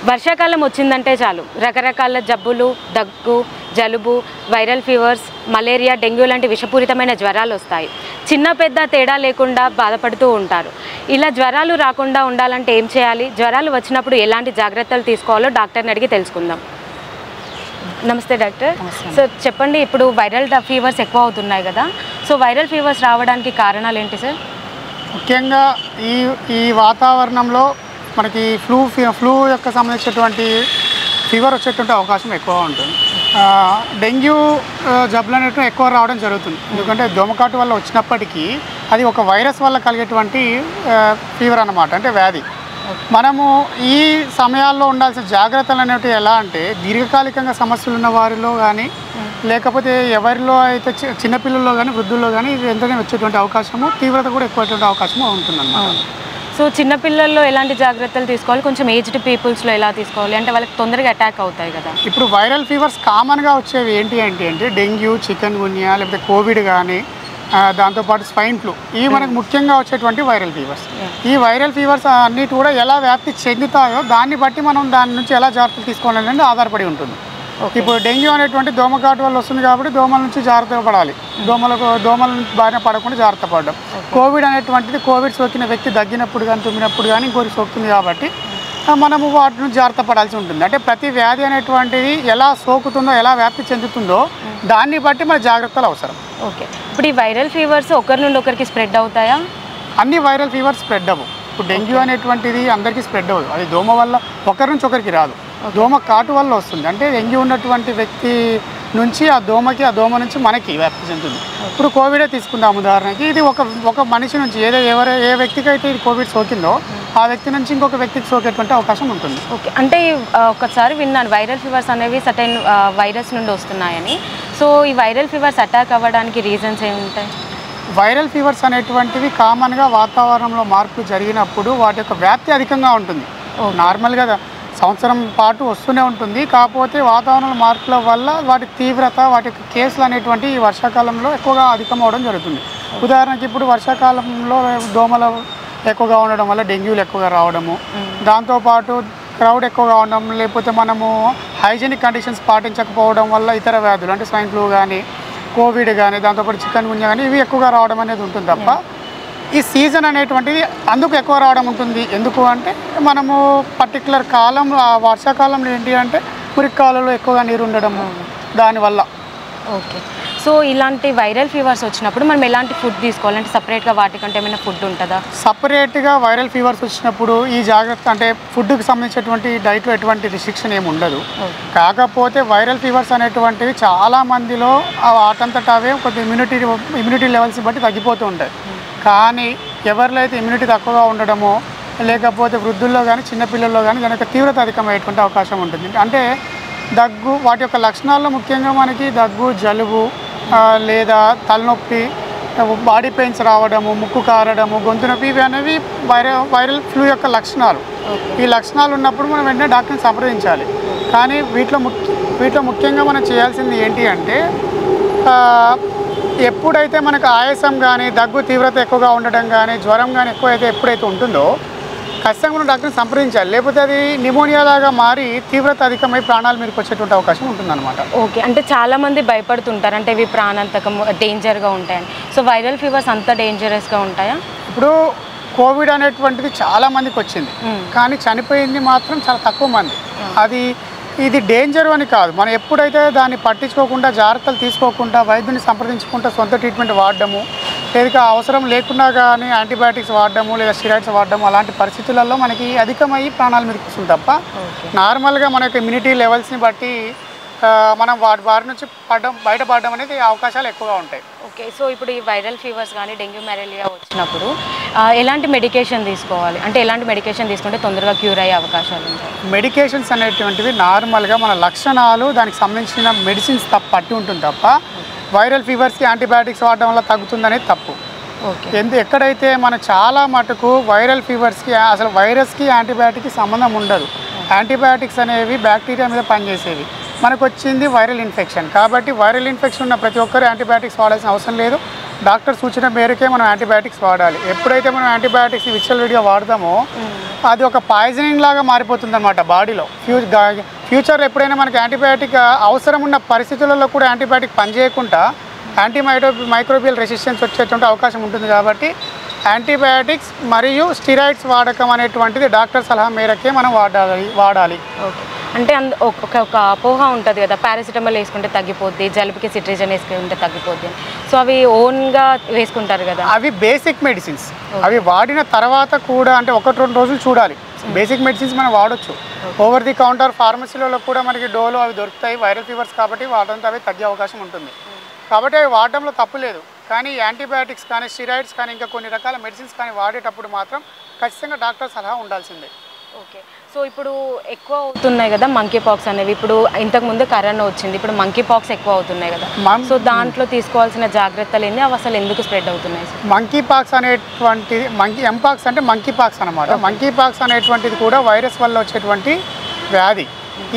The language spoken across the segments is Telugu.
వర్షాకాలం వచ్చిందంటే చాలు రకరకాల జబ్బులు, దగ్గు, జలుబు, వైరల్ ఫీవర్స్, మలేరియా, డెంగ్యూ లాంటి విషపూరితమైన జ్వరాలు వస్తాయి. చిన్న పెద్ద తేడా లేకుండా బాధపడుతూ ఉంటారు. ఇలా జ్వరాలు రాకుండా ఉండాలంటే ఏం చేయాలి? జ్వరాలు వచ్చినప్పుడు ఎలాంటి జాగ్రత్తలు తీసుకోవాలో డాక్టర్ని అడిగి తెలుసుకుందాం. నమస్తే డాక్టర్. సో చెప్పండి, ఇప్పుడు వైరల్ ఫీవర్స్ ఎక్కువ అవుతున్నాయి కదా, సో వైరల్ ఫీవర్స్ రావడానికి కారణాలు ఏంటి సార్? ముఖ్యంగా ఈ వాతావరణంలో మనకి ఫ్లూ యొక్క సంబంధించినటువంటి ఫీవర్ వచ్చేటువంటి అవకాశం ఎక్కువ ఉంటుంది. డెంగ్యూ జబ్బులు అనేవి ఎక్కువ రావడం జరుగుతుంది. ఎందుకంటే దోమకాటు వల్ల వచ్చినప్పటికీ అది ఒక వైరస్ వల్ల కలిగేటువంటి ఫీవర్ అన్నమాట, అంటే వ్యాధి. మనము ఈ సమయాల్లో ఉండాల్సిన జాగ్రత్తలు అనేవి ఎలా అంటే, దీర్ఘకాలికంగా సమస్యలు ఉన్న వారిలో కానీ లేకపోతే ఎవరిలో అయితే చిన్నపిల్లల్లో కానీ వృద్ధుల్లో కానీ ఇది వెంటనే వచ్చేటువంటి అవకాశము, తీవ్రత కూడా ఎక్కువటువంటి అవకాశము ఉంటుందన్నమాట. సో చిన్నపిల్లల్లో ఎలాంటి జాగ్రత్తలు తీసుకోవాలి? కొంచెం ఏజ్డ్ పీపుల్స్లో ఎలా తీసుకోవాలి అంటే వాళ్ళకి తొందరగా అటాక్ అవుతాయి కదా. ఇప్పుడు వైరల్ ఫీవర్స్ కామన్గా వచ్చేవి ఏంటి అంటే డెంగ్యూ, చికెన్ గున్యా, లేకపోతే కోవిడ్ కానీ దాంతోపాటు స్వైన్ ఫ్లూ, ఇవి మనకు ముఖ్యంగా వచ్చేటువంటి వైరల్ ఫీవర్స్. ఈ వైరల్ ఫీవర్స్ అన్నిటి కూడా ఎలా వ్యాప్తి చెందుతాయో దాన్ని బట్టి మనం దాని నుంచి ఎలా జాగ్రత్తలు తీసుకోవాలనేది ఆధారపడి ఉంటుంది. ఇప్పుడు డెంగ్యూ అనేటువంటి దోమకాటు వల్ల వస్తుంది కాబట్టి దోమల నుంచి జాగ్రత్త పడాలి, దోమల నుంచి బారిన పడకుండా జాగ్రత్త పడడం. కోవిడ్ అనేటువంటిది కోవిడ్ సోకిన వ్యక్తి దగ్గినప్పుడు కానీ తుమ్మినప్పుడు కానీ ఇంకోటి సోకుతుంది కాబట్టి మనము వాటి నుంచి జాగ్రత్త పడాల్సి ఉంటుంది. అంటే ప్రతి వ్యాధి అనేటువంటిది ఎలా సోకుతుందో, ఎలా వ్యాప్తి చెందుతుందో దాన్ని బట్టి మన జాగ్రత్తలు అవసరం. ఓకే, ఇప్పుడు ఈ వైరల్ ఫీవర్స్ ఒకరి నుండి ఒకరికి స్ప్రెడ్ అవుతాయా? అన్ని వైరల్ ఫీవర్స్ స్ప్రెడ్ అవ్వవు. ఇప్పుడు డెంగ్యూ అనేటువంటిది అందరికీ స్ప్రెడ్ అవ్వదు, అది దోమ వల్ల ఒకరి నుంచి ఒకరికి రాదు, దోమ కాటు వల్ల వస్తుంది. అంటే డెంగ్యూ ఉన్నటువంటి వ్యక్తి నుంచి ఆ దోమ నుంచి మనకి వ్యాప్తి చెందుతుంది. ఇప్పుడు కోవిడే తీసుకుందాం ఉదాహరణకి, ఇది ఒక మనిషి నుంచి ఏ వ్యక్తికి అయితే ఇది కోవిడ్ సోకిందో ఆ వ్యక్తి నుంచి ఇంకొక వ్యక్తికి సోకేటువంటి అవకాశం ఉంటుంది. ఓకే, అంటే ఒకసారి విన్నాను వైరల్ ఫీవర్స్ అనేవి సర్టైన్ వైరస్ నుండి వస్తున్నాయని. సో ఈ వైరల్ ఫీవర్స్ అటాక్ అవ్వడానికి రీజన్స్ ఏముంటాయి? వైరల్ ఫీవర్స్ అనేటువంటివి కామన్గా వాతావరణంలో మార్పులు జరిగినప్పుడు వాటి యొక్క వ్యాప్తి అధికంగా ఉంటుంది. నార్మల్గా సంవత్సరం పాటు వస్తూనే ఉంటుంది, కాకపోతే వాతావరణ మార్పుల వల్ల వాటి తీవ్రత, వాటి యొక్క కేసులు అనేటువంటి ఈ వర్షాకాలంలో ఎక్కువగా అధికం అవడం జరుగుతుంది. ఉదాహరణకి ఇప్పుడు వర్షాకాలంలో దోమలు ఎక్కువగా ఉండడం వల్ల డెంగ్యూలు ఎక్కువగా రావడము, దాంతోపాటు క్రౌడ్ ఎక్కువగా ఉండడం, లేకపోతే మనము హైజీనిక్ కండిషన్స్ పాటించకపోవడం వల్ల ఇతర వ్యాధులు అంటే స్వైన్ ఫ్లూ కానీ కోవిడ్ కానీ దాంతోపాటు చికెన్ గున్యా కానీ ఇవి ఎక్కువగా రావడం అనేది ఉంటుంది తప్ప ఈ సీజన్ అనేటువంటిది అందుకు ఎక్కువ రావడం ఉంటుంది. ఎందుకు అంటే మనము పర్టికులర్ కాలం వర్షాకాలంలో ఏంటి అంటే మురికి కాలంలో ఎక్కువగా నీరు ఉండడము దానివల్ల. ఓకే, సో ఇలాంటి వైరల్ ఫీవర్స్ వచ్చినప్పుడు మనం ఎలాంటి ఫుడ్ తీసుకోవాలంటే సపరేట్గా వాటికంటే ఏమైనా ఫుడ్ ఉంటుందా? సపరేట్గా వైరల్ ఫీవర్స్ వచ్చినప్పుడు ఈ జాగ్రత్త అంటే ఫుడ్కి సంబంధించినటువంటి డైట్లో ఎటువంటి రిస్ట్రిక్షన్ ఏమి ఉండదు. కాకపోతే వైరల్ ఫీవర్స్ అనేటువంటివి చాలా మందిలో వాటంతటా అవే కొద్ది ఇమ్యూనిటీ లెవెల్స్ బట్టి తగ్గిపోతూ ఉంటాయి. కానీ ఎవరిలో అయితే ఇమ్యూనిటీ తక్కువగా ఉండడమో లేకపోతే వృద్ధుల్లో కానీ చిన్నపిల్లల్లో కానీ దాని యొక్క తీవ్రత అధికమయ్యేటువంటి అవకాశం ఉంటుంది. అంటే దగ్గు, వాటి యొక్క లక్షణాల్లో ముఖ్యంగా మనకి దగ్గు, జలుబు లేదా తలనొప్పి, బాడీ పెయిన్స్ రావడము, ముక్కు కారడము, గొంతు నొప్పి, ఇవి అనేవి వైరల్ ఫ్లూ యొక్క లక్షణాలు. ఈ లక్షణాలు ఉన్నప్పుడు మనం వెంటనే డాక్టర్ని సంప్రదించాలి. కానీ వీటిలో ముఖ్యంగా మనం చేయాల్సింది ఏంటి అంటే ఎప్పుడైతే మనకు ఆయాసం కానీ దగ్గు తీవ్రత ఎక్కువగా ఉండడం కానీ జ్వరం కానీ ఎప్పుడైతే ఉంటుందో ఖచ్చితంగా మనం డాక్టర్ని సంప్రదించాలి. లేకపోతే అది నిమోనియా లాగా మారి తీవ్రత అధికమై ప్రాణాలు మీదకి వచ్చేటువంటి అవకాశం ఉంటుందన్నమాట. ఓకే, అంటే చాలామంది భయపడుతుంటారు అంటే ఇవి ప్రాణాంతకం డేంజర్గా ఉంటాయని. సో వైరల్ ఫీవర్స్ అంత డేంజరస్గా ఉంటాయా? ఇప్పుడు కోవిడ్ అనేటువంటిది చాలా మందికి వచ్చింది, కానీ చనిపోయింది మాత్రం చాలా తక్కువ మంది. ఇది డేంజర్ అని కాదు, మనం ఎప్పుడైతే దాన్ని పట్టించుకోకుండా జాగ్రత్తలు తీసుకోకుండా వైద్యుని సంప్రదించుకుంటూ సొంత ట్రీట్మెంట్ వాడడము, లేదా అవసరం లేకుండా కానీ యాంటీబయాటిక్స్ వాడడము లేదా స్టెరాయిడ్స్ వాడడము, అలాంటి పరిస్థితులలో మనకి అధికమయ్యి ప్రాణాల మీదకి వస్తుంది తప్ప నార్మల్గా మన యొక్క ఇమ్యూనిటీ లెవెల్స్ని బట్టి మనం వారి నుంచి బయటపడడం అనేది అవకాశాలు ఎక్కువగా ఉంటాయి. ఓకే, సో ఇప్పుడు ఈ వైరల్ ఫీవర్స్ కానీ డెంగ్యూ, మలేరియా వచ్చినప్పుడు ఎలాంటి మెడికేషన్ తీసుకోవాలి? అంటే ఎలాంటి మెడికేషన్ తీసుకుంటే తొందరగా క్యూర్ అయ్యే అవకాశాలు ఉంటాయి? మెడికేషన్స్ అనేటువంటివి నార్మల్గా మన లక్షణాలు దానికి సంబంధించిన మెడిసిన్స్ పట్టి ఉంటుంది తప్ప వైరల్ ఫీవర్స్కి యాంటీబయాటిక్స్ వాడడం వల్ల తగ్గుతుందనేది తప్పు. ఎక్కడైతే మన చాలా మటుకు వైరల్ ఫీవర్స్కి అసలు వైరస్కి యాంటీబయాటిక్కి సంబంధం ఉండదు. యాంటీబయాటిక్స్ అనేవి బ్యాక్టీరియా మీద పనిచేసేవి, మనకు వచ్చింది వైరల్ ఇన్ఫెక్షన్. కాబట్టి వైరల్ ఇన్ఫెక్షన్ ఉన్న ప్రతి ఒక్కరు యాంటీబయాటిక్స్ వాడాల్సిన అవసరం లేదు. డాక్టర్ సూచన మేరకే మనం యాంటీబయాటిక్స్ వాడాలి. ఎప్పుడైతే మనం యాంటీబయాటిక్స్ విచ్చలవిడిగా వాడతామో అది ఒక పాయిజనింగ్ లాగా మారిపోతుంది అనమాట బాడీలో. ఫ్యూచర్లో ఎప్పుడైనా మనకి యాంటీబయాటిక్ అవసరం ఉన్న పరిస్థితులలో కూడా యాంటీబయాటిక్ పనిచేయకుండా మైక్రోబియల్ రెసిస్టెన్స్ వచ్చేటువంటి అవకాశం ఉంటుంది. కాబట్టి యాంటీబయాటిక్స్ మరియు స్టిరాయిడ్స్ వాడకం అనేటువంటిది డాక్టర్ సలహా మేరకే మనం వాడాలి. ఓకే. అంటే ఒక అపోహ ఉంటుంది కదా, పారాసిటమాల్ వేసుకుంటే తగ్గిపోద్ది, జలుబుకి సిట్రిజన్ వేసుకుంటే తగ్గిపోద్ది అని. సో అవి ఓన్గా వేసుకుంటారు కదా? అవి బేసిక్ మెడిసిన్స్. అవి వాడిన తర్వాత కూడా అంటే 1-2 రోజులు చూడాలి. బేసిక్ మెడిసిన్స్ మనం వాడచ్చు. ఓవర్ ది కౌంటర్ ఫార్మసీలలో కూడా మనకి డోలో అవి దొరుకుతాయి, వైరల్ ఫీవర్స్ కాబట్టి వాడడంతో అవి తగ్గే అవకాశం ఉంటుంది. కాబట్టి అవి వాడడంలో తప్పు లేదు. కానీ యాంటీబయాటిక్స్ కానీ స్టిరాయిడ్స్ కానీ ఇంకా కొన్ని రకాల మెడిసిన్స్ కానీ వాడేటప్పుడు మాత్రం ఖచ్చితంగా డాక్టర్ సలహా ఉండాల్సిందే. ఓకే. సో ఇప్పుడు ఎక్కువ అవుతున్నాయి కదా మంకీ పాక్స్ అనేవి. ఇప్పుడు ఇంతకుముందు కరోనా వచ్చింది, ఇప్పుడు మంకీ పాక్స్ ఎక్కువ అవుతున్నాయి కదా. సో దాంట్లో తీసుకోవాల్సిన జాగ్రత్తలు ఏంటి, అవి అసలు ఎందుకు స్ప్రెడ్ అవుతున్నాయి? మంకీ పాక్స్ అనేటువంటిది ఎంపాక్స్ అంటే మంకీ పాక్స్ అనమాట. మంకీ పాక్స్ అనేటువంటిది కూడా వైరస్ వల్ల వచ్చేటువంటి వ్యాధి.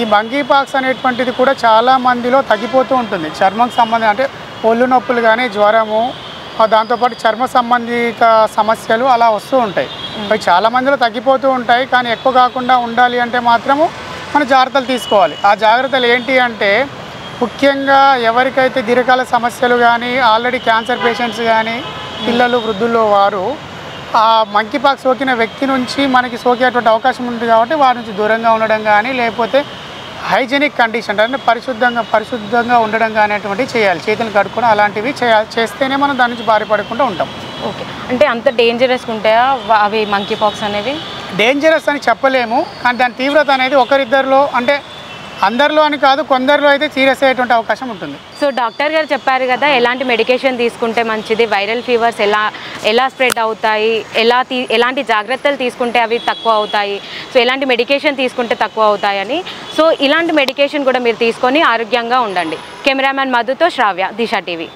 ఈ మంకీ పాక్స్ అనేటువంటిది కూడా చాలా మందిలో తగ్గిపోతూ ఉంటుంది. చర్మం సంబంధం అంటే ఒళ్ళు నొప్పులు కానీ, జ్వరము, దాంతోపాటు చర్మ సంబంధిత సమస్యలు అలా వస్తూ ఉంటాయి. అవి చాలా మందిలో తగ్గిపోతూ ఉంటాయి. కానీ ఎక్కువ కాకుండా ఉండాలి అంటే మాత్రము మనం జాగ్రత్తలు తీసుకోవాలి. ఆ జాగ్రత్తలు ఏంటి అంటే ముఖ్యంగా ఎవరికైతే దీర్ఘకాల సమస్యలు కానీ, ఆల్రెడీ క్యాన్సర్ పేషెంట్స్ కానీ, పిల్లలు, వృద్ధుల్లో వారు ఆ మంకీ పాక్స్ సోకిన వ్యక్తి నుంచి మనకి సోకేటువంటి అవకాశం ఉంది. కాబట్టి వారి నుంచి దూరంగా ఉండడం కానీ, లేకపోతే హైజెనిక్ కండిషన్ అంటే పరిశుద్ధంగా ఉండడం కానీ అటువంటివి చేయాలి. చేతులు కడుక్కొని అలాంటివి చేస్తేనే మనం దాని నుంచి బారిపడకుండా ఉంటాం. ఓకే. అంటే అంత డేంజరస్గా ఉంటాయా అవి మంకీ పాక్స్ అనేవి? డేంజరస్ అని చెప్పలేము, కానీ దాని తీవ్రత అనేది ఒకరిద్దరిలో అంటే అందరిలో అని కాదు, కొందరిలో అయితే సీరియస్ అయ్యేటువంటి అవకాశం ఉంటుంది. సో డాక్టర్ గారు చెప్పారు కదా, ఎలాంటి మెడికేషన్ తీసుకుంటే మంచిది, వైరల్ ఫీవర్స్ ఎలా స్ప్రెడ్ అవుతాయి, ఎలాంటి జాగ్రత్తలు తీసుకుంటే అవి తక్కువ అవుతాయి, సో ఎలాంటి మెడికేషన్ తీసుకుంటే తక్కువ అవుతాయని. సో ఇలాంటి మెడికేషన్ కూడా మీరు తీసుకొని ఆరోగ్యంగా ఉండండి. కెమెరామ్యాన్ మధుతో శ్రావ్య, దిశ టీవీ.